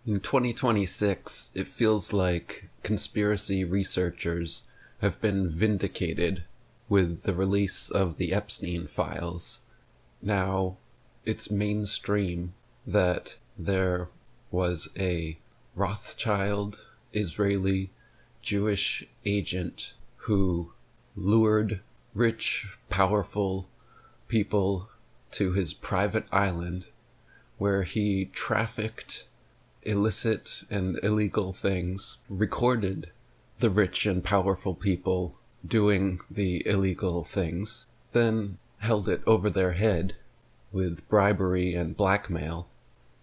In 2026, it feels like conspiracy researchers have been vindicated with the release of the Epstein files. Now, it's mainstream that there was a Rothschild Israeli Jewish agent who lured rich, powerful people to his private island where he trafficked illicit and illegal things, recorded the rich and powerful people doing the illegal things, then held it over their head with bribery and blackmail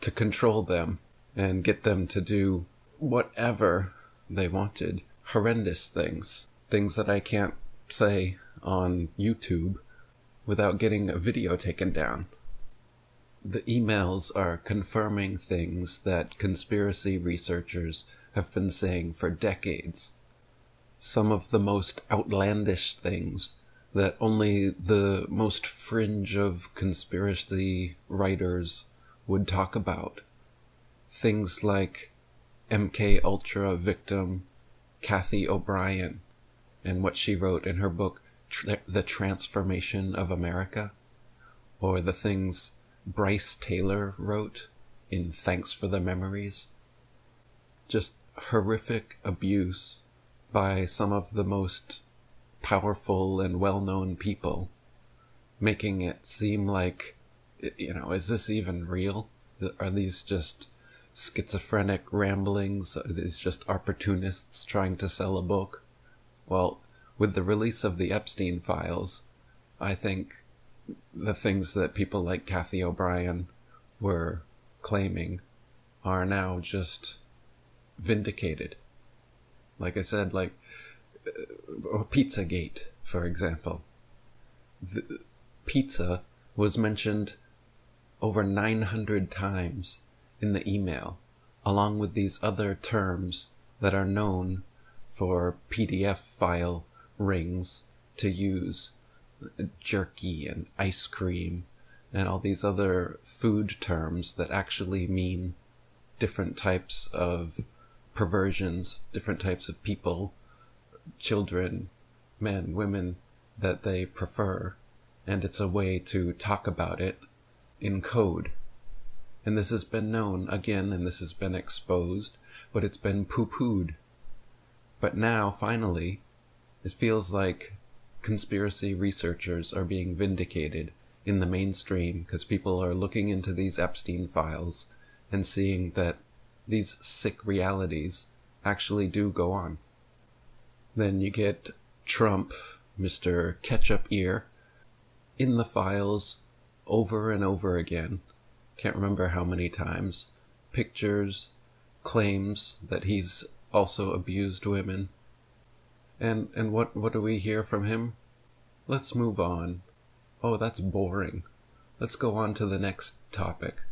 to control them and get them to do whatever they wanted. Horrendous things. Things that I can't say on YouTube without getting a video taken down. The emails are confirming things that conspiracy researchers have been saying for decades. Some of the most outlandish things that only the most fringe of conspiracy writers would talk about. Things like MK Ultra victim Kathy O'Brien and what she wrote in her book, The Transformation of America, or the things Bryce Taylor wrote in Thanks for the Memories. Just horrific abuse by some of the most powerful and well-known people, making it seem like, is this even real? Are these just schizophrenic ramblings? Are these just opportunists trying to sell a book? Well, with the release of the Epstein files, I think the things that people like Kathy O'Brien were claiming are now just vindicated. Like I said, Pizzagate, for example. The pizza was mentioned over 900 times in the email, along with these other terms that are known for PDF file rings to use. Jerky and ice cream and all these other food terms that actually mean different types of perversions, different types of people, children, men, women that they prefer, and it's a way to talk about it in code. And this has been known again, and this has been exposed, but it's been poo-pooed. But now, finally, it feels like conspiracy researchers are being vindicated in the mainstream because people are looking into these Epstein files and seeing that these sick realities actually do go on. Then you get Trump, Mr. Ketchup Ear, in the files over and over again. Can't remember how many times. Pictures, claims that he's also abused women. And what do we hear from him? Let's move on. Oh, that's boring. Let's go on to the next topic.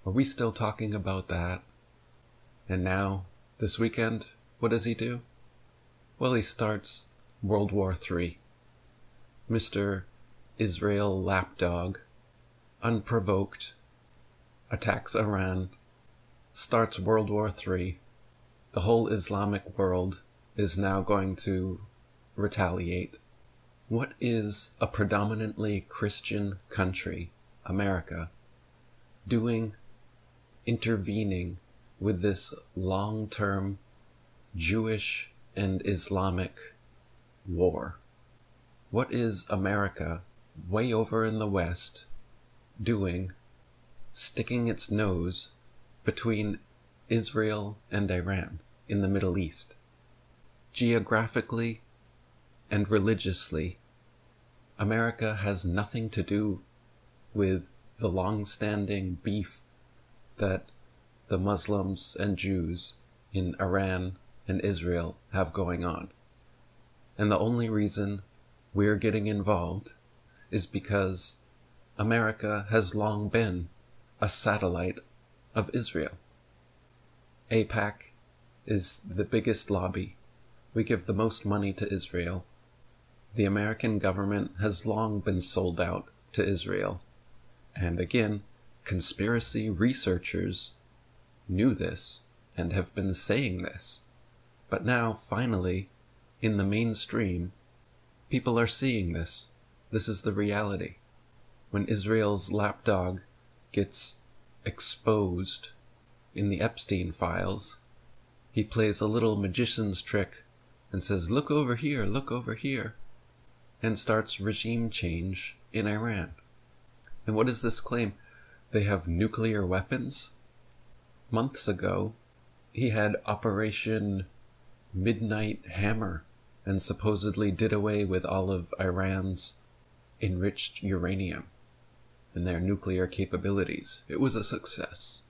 Are we still talking about that? And now, this weekend, what does he do? Well, he starts World War III. Mr. Israel Lapdog, unprovoked, attacks Iran, starts World War III. The whole Islamic world is now going to retaliate. What is a predominantly Christian country, America, doing, intervening with this long-term Jewish and Islamic war? What is America, way over in the West, doing, sticking its nose between Israel and Iran in the Middle East? Geographically and religiously, America has nothing to do with the long-standing beef that the Muslims and Jews in Iran and Israel have going on. And the only reason we're getting involved is because America has long been a satellite of Israel. AIPAC is the biggest lobby. We give the most money to Israel. The American government has long been sold out to Israel. And again, conspiracy researchers knew this and have been saying this. But now, finally, in the mainstream, people are seeing this. This is the reality. When Israel's lapdog gets exposed in the Epstein files, he plays a little magician's trick and says, look over here, and starts regime change in Iran. And what does this claim? They have nuclear weapons? Months ago, he had Operation Midnight Hammer and supposedly did away with all of Iran's enriched uranium and their nuclear capabilities. It was a success.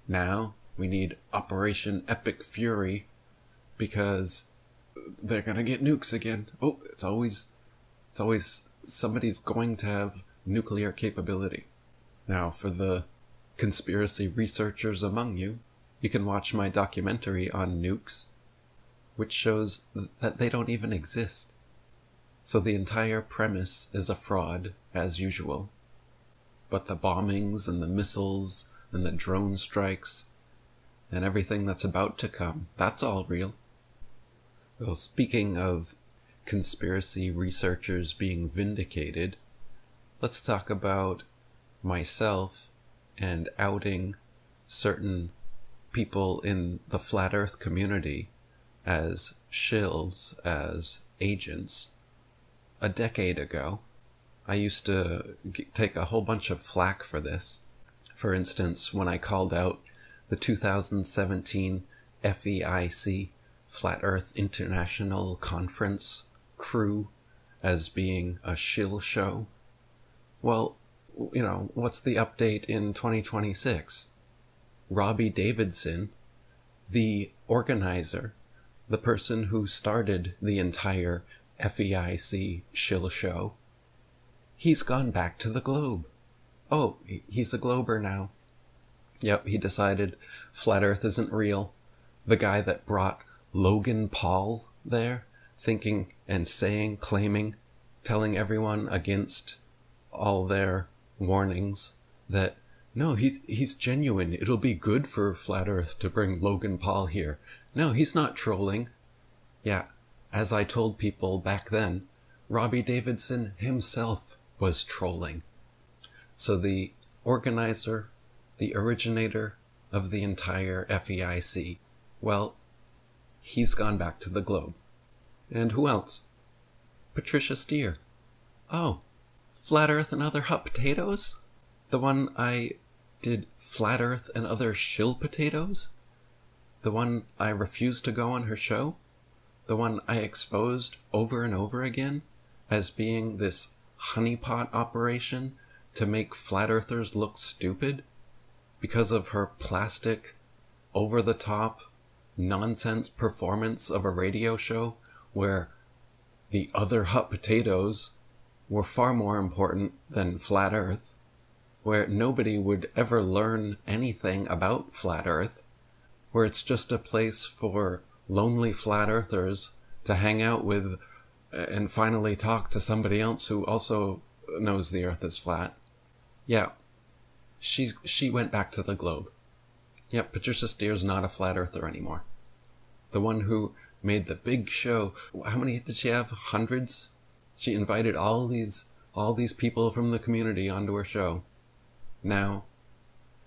Now we need Operation Epic Fury because they're gonna get nukes again. Oh, it's always somebody's going to have nuclear capability. Now, for the conspiracy researchers among you, you can watch my documentary on nukes, which shows that they don't even exist. So the entire premise is a fraud, as usual. But the bombings and the missiles and the drone strikes and everything that's about to come, that's all real. Well, speaking of conspiracy researchers being vindicated, let's talk about myself and outing certain people in the flat earth community as shills, as agents. A decade ago, I used to take a whole bunch of flack for this. For instance, when I called out the 2017 FEIC, Flat Earth International Conference crew, as being a shill show. Well, you know, what's the update in 2026? Robbie Davidson, the organizer, the person who started the entire FEIC shill show, he's gone back to the globe. Oh, he's a glober now. Yep, he decided flat earth isn't real. The guy that brought Logan Paul there, thinking and saying, claiming, telling everyone against all their warnings that, no, he's genuine. It'll be good for flat earth to bring Logan Paul here. No, he's not trolling. Yeah, as I told people back then, Robbie Davidson himself was trolling. So the organizer, the originator of the entire FEIC, well, he's gone back to the globe. And who else? Patricia Steer. Oh, Flat Earth and Other Hot Potatoes? The one I did Flat Earth and Other Shill Potatoes? The one I refused to go on her show? The one I exposed over and over again as being this honeypot operation to make flat earthers look stupid because of her plastic, over-the-top, nonsense performance of a radio show where the other hot potatoes were far more important than flat earth, where nobody would ever learn anything about flat earth, where it's just a place for lonely flat earthers to hang out with and finally talk to somebody else who also knows the earth is flat. Yeah, she went back to the globe. Yep, Patricia Steer's not a flat earther anymore. The one who made the big show. How many did she have? Hundreds? She invited all these people from the community onto her show. Now,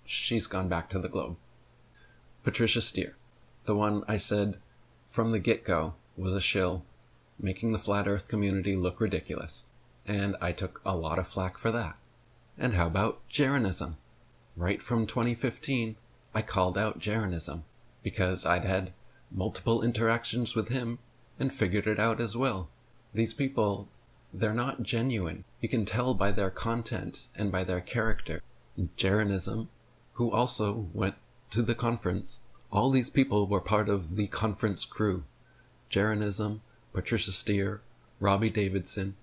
she's gone back to the globe. Patricia Steer, the one I said from the get-go was a shill, making the flat earth community look ridiculous. And I took a lot of flack for that. And how about Jeranism? Right from 2015, I called out Jeranism because I'd had multiple interactions with him and figured it out as well. These people, they're not genuine. You can tell by their content and by their character. Jeranism, who also went to the conference, all these people were part of the conference crew. Jeranism, Patricia Steer, Robbie Davidson.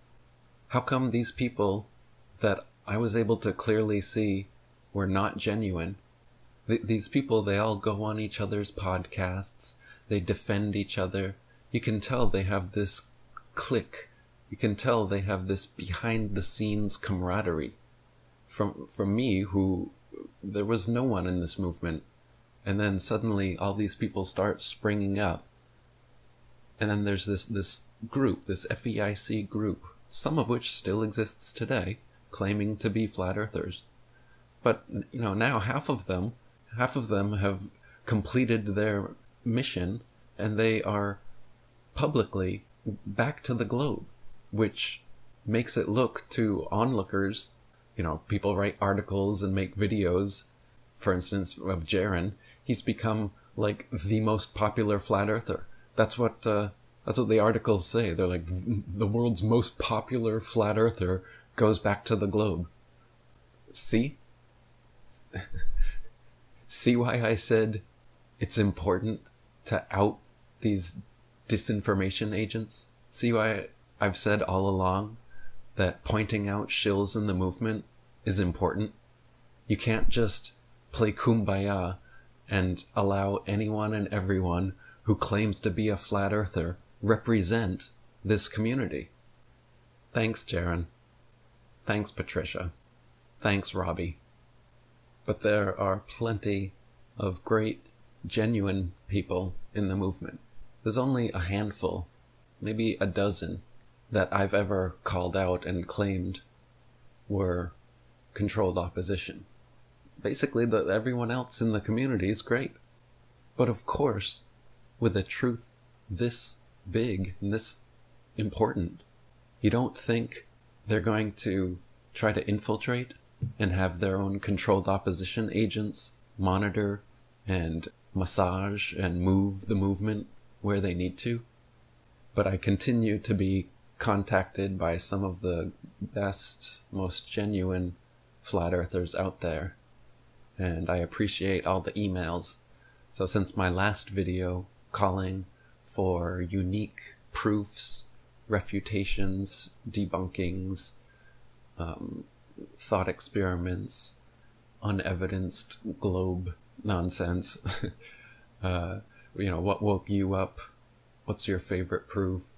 How come these people that I was able to clearly see were not genuine? These people, they all go on each other's podcasts. They defend each other. You can tell they have this clique. You can tell they have this behind-the-scenes camaraderie. From me, who there was no one in this movement And then suddenly all these people start springing up. And then there's this group, this FEIC group, some of which still exists today, claiming to be flat earthers. But, now half of them have completed their mission, and they are publicly back to the globe, which makes it look to onlookers, people write articles and make videos, for instance, of Jaron. He's become like the most popular flat earther. That's what the articles say. They're like, the world's most popular flat earther goes back to the globe. See? See why I said it's important to out these disinformation agents? See why I've said all along that pointing out shills in the movement is important? You can't just play kumbaya and allow anyone and everyone who claims to be a flat earther represent this community. Thanks, Jaron. Thanks, Patricia. Thanks, Robbie. But there are plenty of great, genuine people in the movement. There's only a handful, maybe a dozen, that I've ever called out and claimed were controlled opposition. Basically, everyone else in the community is great. But of course, with a truth this big and this important, you don't think they're going to try to infiltrate and have their own controlled opposition agents monitor and massage and move the movement where they need to? But I continue to be contacted by some of the best, most genuine flat earthers out there, and I appreciate all the emails. So since my last video calling for unique proofs, refutations, debunkings, thought experiments, unevidenced globe nonsense, what woke you up? What's your favorite proof?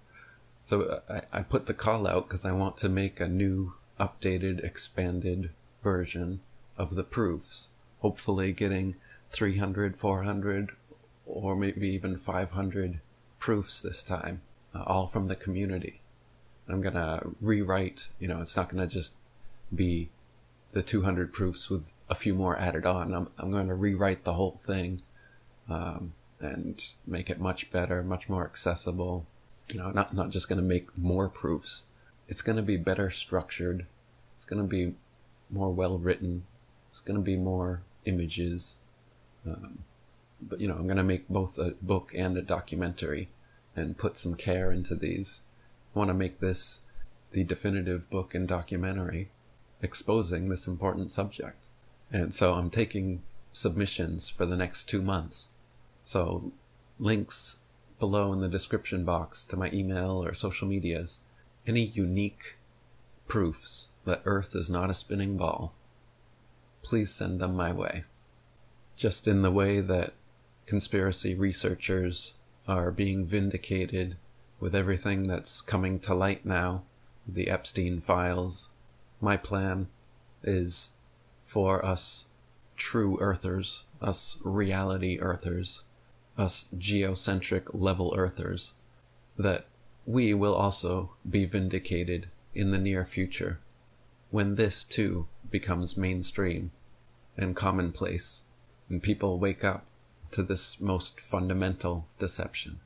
So I put the call out because I want to make a new, updated, expanded version of the proofs. Hopefully getting 300, 400, or maybe even 500 proofs this time, all from the community. I'm going to rewrite, it's not going to just be the 200 proofs with a few more added on. I'm going to rewrite the whole thing and make it much better, much more accessible. Not just going to make more proofs. It's going to be better structured. It's going to be more well written. It's going to be more images. But I'm going to make both a book and a documentary and put some care into these. I want to make this the definitive book and documentary exposing this important subject. And so I'm taking submissions for the next 2 months. So links below in the description box to my email or social medias. Any unique proofs that Earth is not a spinning ball, please send them my way. Just in the way that conspiracy researchers are being vindicated with everything that's coming to light now, the Epstein files, my plan is for us true earthers, us reality earthers, us geocentric level earthers, that we will also be vindicated in the near future, when this too becomes mainstream and commonplace, and people wake up to this most fundamental deception.